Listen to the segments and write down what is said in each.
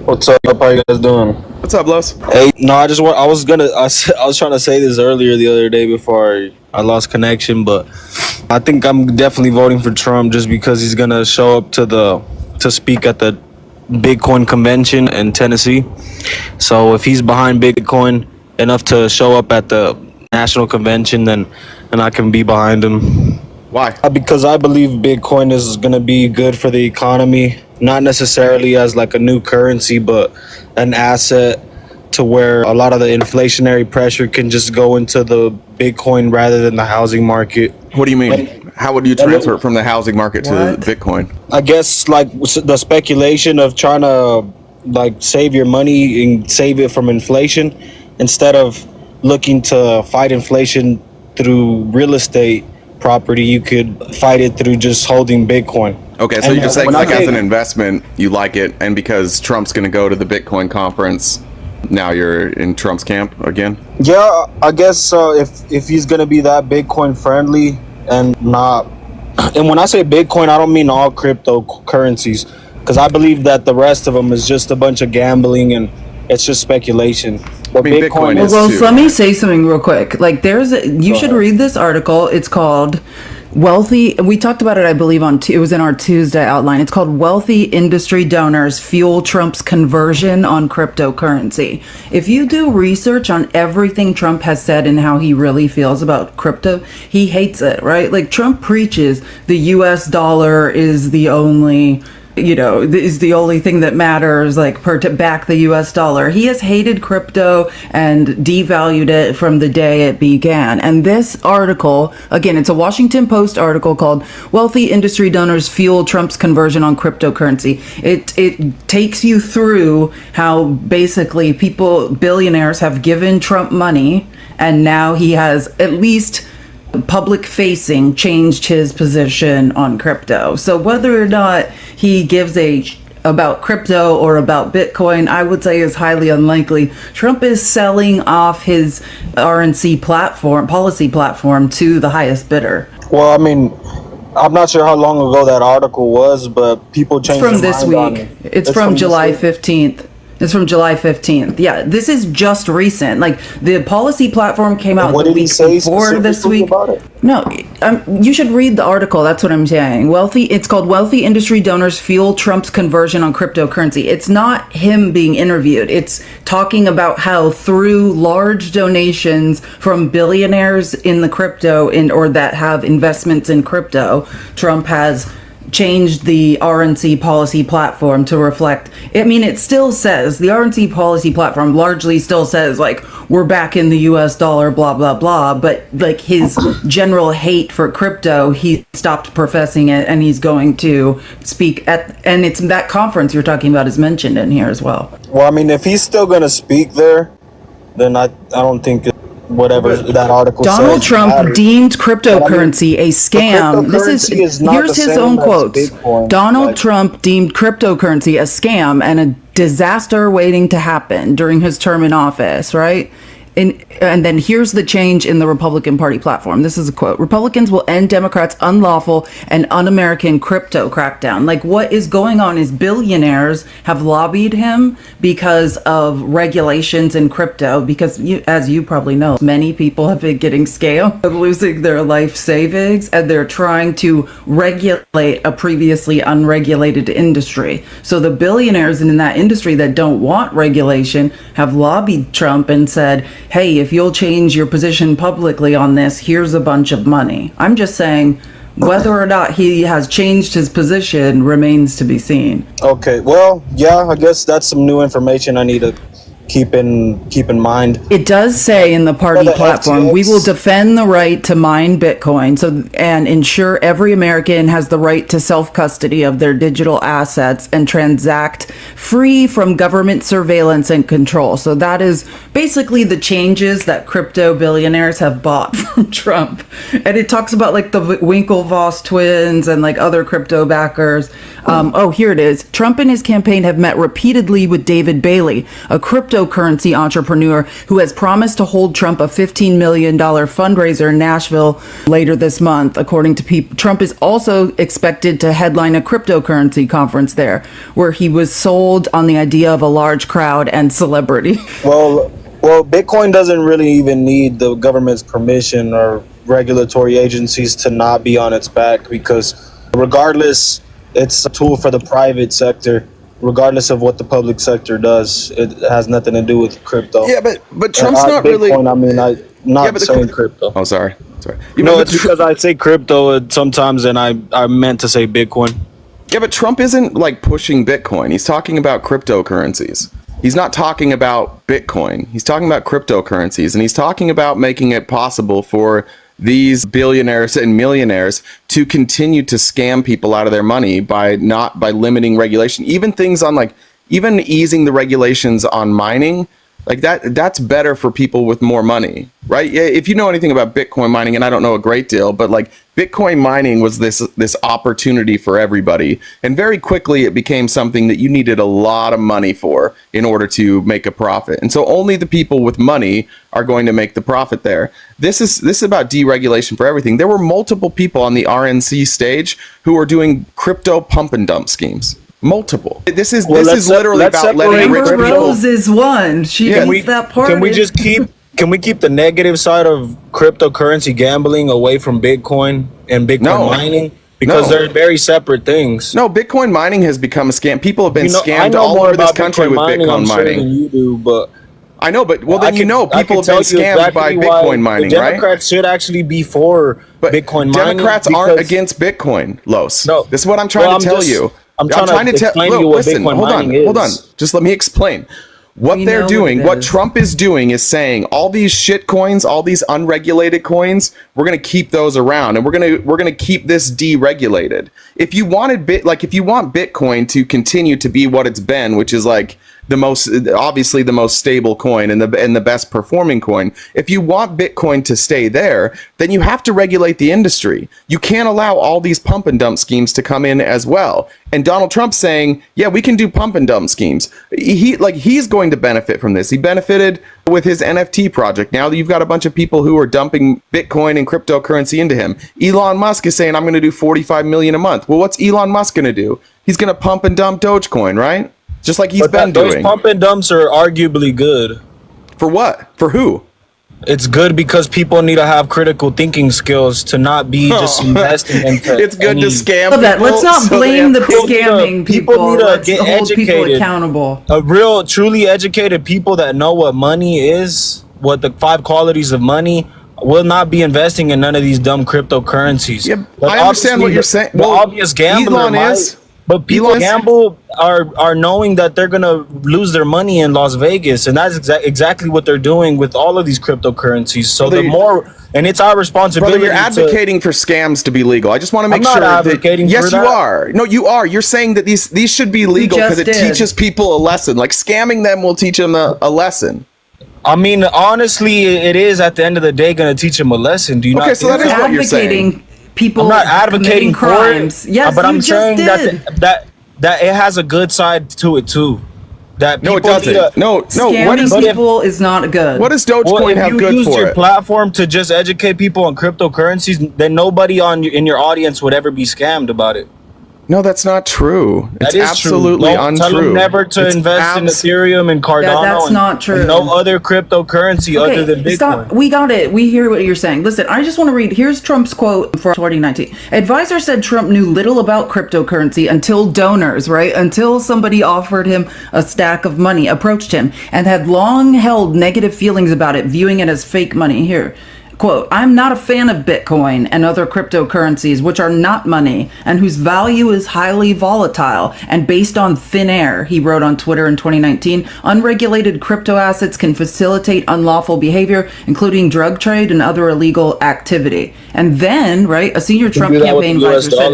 What's up? How you guys doing? What's up, Los? Hey, no, I was trying to say this earlier the other day before I lost connection, but I think I'm definitely voting for Trump just because he's gonna show up to speak at the Bitcoin convention in Tennessee. So if he's behind Bitcoin enough to show up at the national convention, then I can be behind him. Why? Because I believe Bitcoin is going to be good for the economy, not necessarily as like a new currency, but an asset to where a lot of the inflationary pressure can just go into the Bitcoin rather than the housing market. What do you mean? How would you transfer it from the housing market to Bitcoin? I guess like the speculation of trying to like save your money and save it from inflation instead of looking to fight inflation through real estate property, you could fight it through just holding Bitcoin. Okay, so you're just saying like as an investment, you like it, and because Trump's going to go to the Bitcoin conference, now you're in Trump's camp again? Yeah, I guess if he's going to be that Bitcoin friendly and not, and when I say Bitcoin, I don't mean all cryptocurrencies, because I believe that the rest of them is just a bunch of gambling and it's just speculation. I mean, Bitcoin is too. Let me say something real quick. Like, you should read this article. It's called Wealthy. We talked about it, I believe, it was in our Tuesday outline. It's called Wealthy Industry Donors Fuel Trump's Conversion on Cryptocurrency. If you do research on everything Trump has said and how he really feels about crypto, he hates it, right? Like, Trump preaches the US dollar is the only is the only thing that matters, like to back the US dollar. He has hated crypto and devalued it from the day it began. And this article, again, it's a Washington Post article called Wealthy Industry Donors Fuel Trump's Conversion on Cryptocurrency. It takes you through how basically billionaires have given Trump money, and now he has at least public facing changed his position on crypto. So whether or not he gives about crypto or about Bitcoin, I would say is highly unlikely. Trump is selling off his RNC policy platform to the highest bidder. Well, I mean, I'm not sure how long ago that article was, but people changed their mind. It's from this week. It's from July 15th. It's from July 15th. Yeah, this is just recent. Like, the policy platform came out the week before this week. No, you should read the article. That's what I'm saying. It's called Wealthy Industry Donors Fuel Trump's Conversion on Cryptocurrency. It's not him being interviewed. It's talking about how through large donations from billionaires in the crypto or that have investments in crypto, Trump has changed the RNC policy platform to reflect. I mean, it still says, the RNC policy platform largely still says, like, we're back in the US dollar, blah, blah, blah. But, like, his general hate for crypto, he stopped professing it, and he's going to speak and it's that conference you're talking about is mentioned in here as well. Well, I mean, if he's still going to speak there, then I don't think whatever that article says. Donald Trump deemed cryptocurrency a scam. Here's his own quotes. Donald Trump deemed cryptocurrency a scam and a disaster waiting to happen during his term in office, right? And then here's the change in the Republican Party platform. This is a quote. Republicans will end Democrats' unlawful and un-American crypto crackdown. Like, what is going on is billionaires have lobbied him because of regulations in crypto, because as you probably know, many people have been getting scammed, losing their life savings, and they're trying to regulate a previously unregulated industry. So the billionaires in that industry that don't want regulation have lobbied Trump and said, hey, if you'll change your position publicly on this, here's a bunch of money. I'm just saying, whether or not he has changed his position remains to be seen. Okay, well, yeah, I guess that's some new information I need to keep in mind. It does say in the party platform, we will defend the right to mine Bitcoin and ensure every American has the right to self-custody of their digital assets and transact free from government surveillance and control. So that is basically the changes that crypto billionaires have bought from Trump. And it talks about like the Winklevoss twins and like other crypto backers. Here it is. Trump and his campaign have met repeatedly with David Bailey, a crypto cryptocurrency entrepreneur who has promised to hold Trump a $15 million fundraiser in Nashville later this month. According to people, Trump is also expected to headline a cryptocurrency conference there, where he was sold on the idea of a large crowd and celebrity. Well, Bitcoin doesn't really even need the government's permission or regulatory agencies to not be on its back, because regardless, it's a tool for the private sector. Regardless of what the public sector does, it has nothing to do with crypto. Yeah, but Trump's not Bitcoin, really. I mean, not saying crypto. Oh, sorry. No, it's because I say crypto sometimes, and I meant to say Bitcoin. Yeah, but Trump isn't like pushing Bitcoin. He's talking about cryptocurrencies. He's not talking about Bitcoin. He's talking about cryptocurrencies, and he's talking about making it possible for these billionaires and millionaires to continue to scam people out of their money by limiting regulation. Even things on even easing the regulations on mining, like that's better for people with more money, right? If you know anything about Bitcoin mining, and I don't know a great deal, but like Bitcoin mining was this opportunity for everybody, and very quickly it became something that you needed a lot of money for in order to make a profit. And so only the people with money are going to make the profit there. This is about deregulation for everything. There were multiple people on the RNC stage who were doing crypto pump and dump schemes. Multiple. This is literally about letting rich people. Rose is one. She eats that part. Can we keep the negative side of cryptocurrency gambling away from Bitcoin and Bitcoin mining? Because they're very separate things. No, Bitcoin mining has become a scam. People have been scammed all over this country with Bitcoin mining. Than you do, but I know, but people have been scammed by Bitcoin mining, right? Democrats should actually be for Bitcoin mining. Democrats aren't against Bitcoin, Los. No, this is what I'm trying to tell you. I'm trying to explain to you what Bitcoin mining is. Hold on. Just let me explain. What they're doing, what Trump is doing is saying all these shit coins, all these unregulated coins, we're going to keep those around, and we're going to keep this deregulated. If you want Bitcoin to continue to be what it's been, which is like obviously the most stable coin and the best performing coin. If you want Bitcoin to stay there, then you have to regulate the industry. You can't allow all these pump and dump schemes to come in as well. And Donald Trump's saying, yeah, we can do pump and dump schemes. He's going to benefit from this. He benefited with his NFT project. Now you've got a bunch of people who are dumping Bitcoin and cryptocurrency into him. Elon Musk is saying, I'm going to do 45 million a month. Well, what's Elon Musk going to do? He's going to pump and dump Dogecoin, right? Just like he's been doing. Those pump and dumps are arguably good. For what? For who? It's good because people need to have critical thinking skills to not be just investing into. It's good to scam people. Let's not blame the scamming people. People need to get hold educated. People accountable. A real, truly educated people that know what money is, what the 5 qualities of money, will not be investing in none of these dumb cryptocurrencies. Yeah, I understand what you're saying. The obvious gambler is. But people gamble are knowing that they're going to lose their money in Las Vegas. And that's exactly what they're doing with all of these cryptocurrencies. So and it's our responsibility. Brother, you're advocating for scams to be legal. I just want to make sure I'm not advocating yes, for that. You are. No, you are. You're saying that these should be legal because it teaches people a lesson. Like scamming them will teach them a lesson. I mean, honestly, it is at the end of the day going to teach them a lesson. Do you not? So that is what you're saying. People I'm not advocating for crimes. it, yes, but I'm saying that it has a good side to it too. That no, it doesn't. No. Scamming people is not good. What does Dogecoin have good for it? If you use your platform to just educate people on cryptocurrencies, then nobody in your audience would ever be scammed about it. No, that's not true. It's absolutely untrue. Tell them never to invest in Ethereum and Cardano. That's not true. And no other cryptocurrency other than Bitcoin. Stop. We got it. We hear what you're saying. Listen, I just want to read. Here's Trump's quote for 2019. Advisor said Trump knew little about cryptocurrency until donors, right? Until somebody offered him a stack of money, approached him, and had long held negative feelings about it, viewing it as fake money. Here. Quote, I'm not a fan of Bitcoin and other cryptocurrencies, which are not money and whose value is highly volatile and based on thin air, he wrote on Twitter in 2019. Unregulated crypto assets can facilitate unlawful behavior, including drug trade and other illegal activity. And then, right, a senior Trump campaign advisor said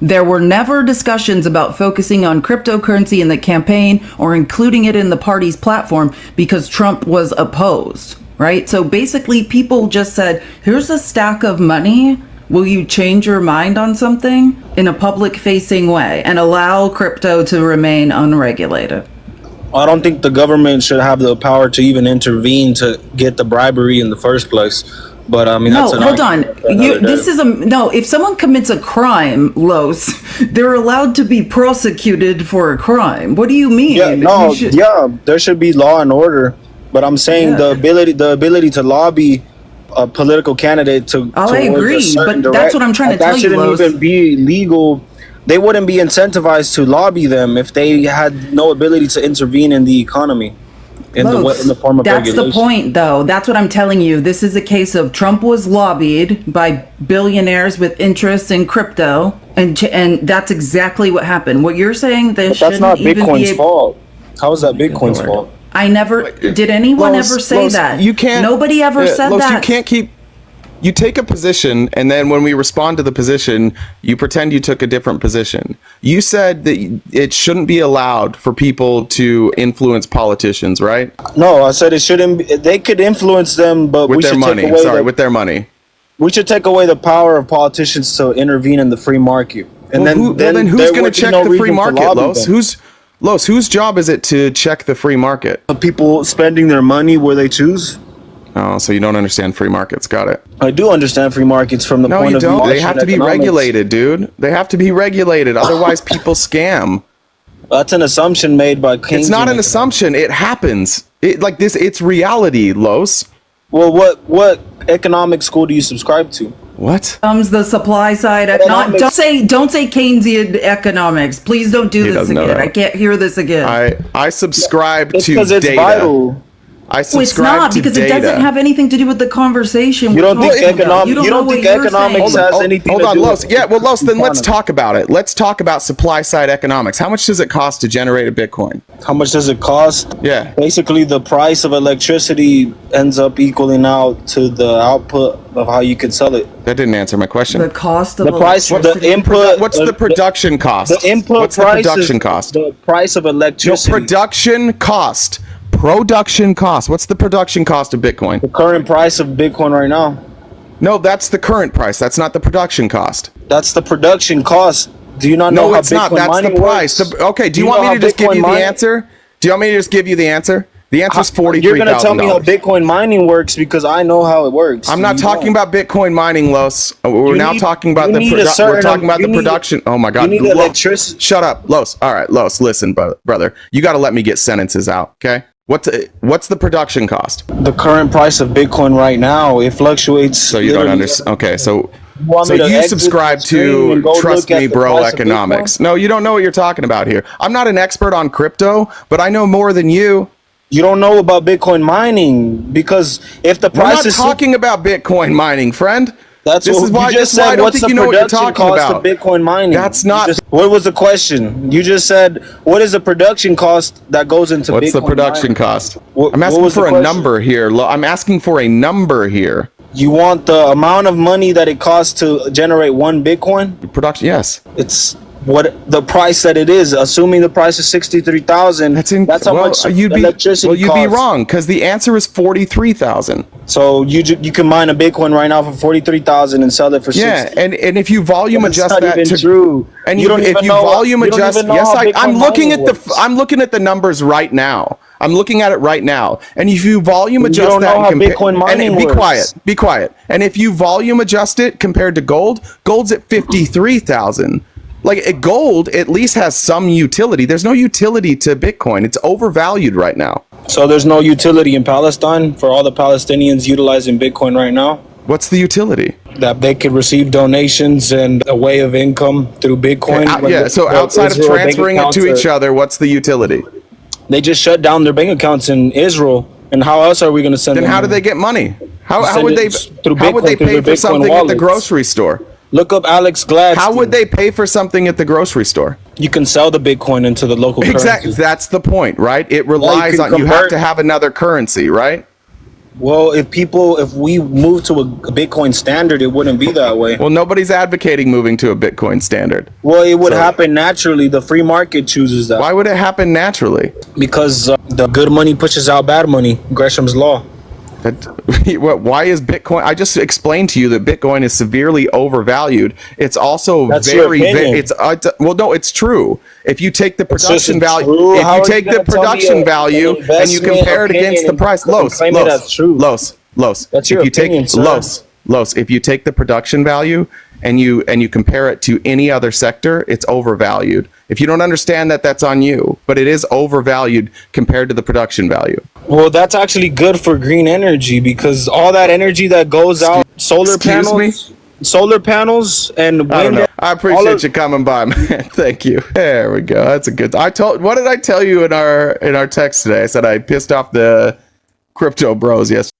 there were never discussions about focusing on cryptocurrency in the campaign or including it in the party's platform because Trump was opposed. Right? So basically, people just said, here's a stack of money. Will you change your mind on something in a public facing way and allow crypto to remain unregulated? I don't think the government should have the power to even intervene to get the bribery in the first place. But I mean, No, that's an hold on. argument for another This day. is no. If someone commits a crime, Los, they're allowed to be prosecuted for a crime. What do you mean? Yeah, no, You should- yeah, there should be law and order. But I'm saying Yeah. the ability to lobby a political candidate to. Oh, I towards a agree, certain but that's what I'm trying to tell that you, shouldn't Los. even be legal. They wouldn't be incentivized to lobby them if they had no ability to intervene in the economy in Los, the form of that's regulation. the point, though. That's what I'm telling you. This is a case of Trump was lobbied by billionaires with interests in crypto, and that's exactly what happened. What you're saying, they But shouldn't that's not even Bitcoin's be. fault. How is that Bitcoin's Lord. fault? I never did. Anyone Los, ever say Los, that? You can't. Nobody ever said Los, that. You can't keep. You take a position, and then when we respond to the position, you pretend you took a different position. You said that it shouldn't be allowed for people to influence politicians, right? No, I said it shouldn't. They could influence them, but With we their should money. take away. Sorry, with their money. We should take away the power of politicians to intervene in the free market. And Then who's there going would to be check no the free reason to market, lobby Los? them. Whose job is it to check the free market? People spending their money where they choose? Oh, so you don't understand free markets. Got it. I do understand free markets from the No, point you of don't. view. They have to be economics. regulated, dude. They have to be regulated. Otherwise, people scam. That's an assumption made by Keynesian. It's not an economics. assumption. It happens. It's reality, Los. Well, what economic school do you subscribe to? What? Comes the supply side. Not Economics. don't say Keynesian economics. Please don't do He this doesn't know again. that. I can't hear this again. I subscribe It's to because it's data. vital. I No, it's subscribe not to because data. it doesn't have anything to do with the conversation. You we're don't think talking about. economic? You You don't know think what you're economics saying. has anything Hold to on, do Los. with Yeah, well, Los, then let's economy? talk about it. Let's talk about supply side economics. How much does it cost to generate a Bitcoin? How much does it cost? Yeah. Basically, the price of electricity ends up equaling out to the output of how you can sell it. That didn't answer my question. The cost of The price, electricity. the input. What's the production cost? The input What's price the production is cost? the price of No, electricity. production cost. Production cost. What's the production cost of Bitcoin? The current price of Bitcoin right now. No, that's the current price. That's not the production cost. That's the production cost. Do you not know No, how it's Bitcoin not. That's the mining price. works? Okay, do you want know me to how just give Bitcoin you the mining- answer? Do you want me to just give you the answer? The answer is You're gonna tell me how $43,000. Bitcoin mining works because I know how it works. I'm not You talking don't. about Bitcoin mining, Los. We're You now need- talking about you the need a we're certain- talking about you the need- production. Oh my You God! need Los, electricity. shut up, Los. All right, Los. Listen, brother. You got to let me get sentences out. Okay. What's the production cost? The current price of Bitcoin right now, it fluctuates. So you don't literally understand. Okay, so want so me to you exit subscribe the screen to and go Trust look at Me the Bro price of Economics. Bitcoin? No, you don't know what you're talking about here. I'm not an expert on crypto, but I know more than you. You don't know about Bitcoin mining because if the We're price not is talking about Bitcoin mining, friend. that's this what is why. you just This is why I said. don't What's think the you know what you're production talking cost about. of Bitcoin mining? That's not- What was the question? You just said what is the production cost that goes into What's Bitcoin the production mining? cost? What- I'm what asking was the for a question? number here. I'm asking for a number here. You want the amount of money that it costs to generate one Bitcoin? Production, yes. It's what the price that it is. Assuming the price is 63,000. That's how much electricity Well, you'd be costs. wrong because the answer is 43,000. So you can mine a Bitcoin right now for 43,000 and sell it for Yeah, 60. and if you volume That's adjust not that even to true. and You don't if even you know- volume you don't adjust, even know yes, how I'm Bitcoin looking mining at works. I'm looking at the numbers right now. I'm looking at it right now, and if you volume You adjust don't that, know how and Bitcoin mining and be works. quiet, be quiet. And if you volume adjust it compared to gold, gold's at 53,000. Like gold at least has some utility. There's no utility to Bitcoin. It's overvalued right now. So there's no utility in Palestine for all the Palestinians utilizing Bitcoin right now? What's the utility? That they could receive donations and a way of income through Bitcoin? Yeah, so outside of Israel bank transferring it accounts to are- each other, what's the utility? They just shut down their bank accounts in Israel. And how else are we going to send Then them how do money? they get money? How Send would it they through how would they Bitcoin, through pay their for Bitcoin something at the wallets. grocery store? Look up Alex Gladstone. How would they pay for something at the grocery store? You can sell the Bitcoin into the local Exactly. currency. That's the point, right? It relies can on you have convert- to have another currency, right? Well, if we move to a Bitcoin standard, it wouldn't be that way. Well, nobody's advocating moving to a Bitcoin standard. Well, it would So- happen naturally. The free market chooses that. Why would it happen naturally? Because the good money pushes out bad money. Gresham's law. Why is Bitcoin? I just explained to you that Bitcoin is severely overvalued. It's also That's your opinion. well, no, it's true. If you take the just production value, true. if How you are take you the gonna tell me production value and you investment compare it against the opinion price, and claim it as true? Los. That's If your you opinion, take sir. Los, if you take the production value and you compare it to any other sector, it's overvalued. If you don't understand that, that's on you. But it is overvalued compared to the production value. Well, that's actually good for green energy because all that energy that goes out, Excuse me? solar panels and I don't wind. know. I appreciate you coming by, man. Thank you. There we go. That's a good. What did I tell you in our text today? I said I pissed off the crypto bros yesterday.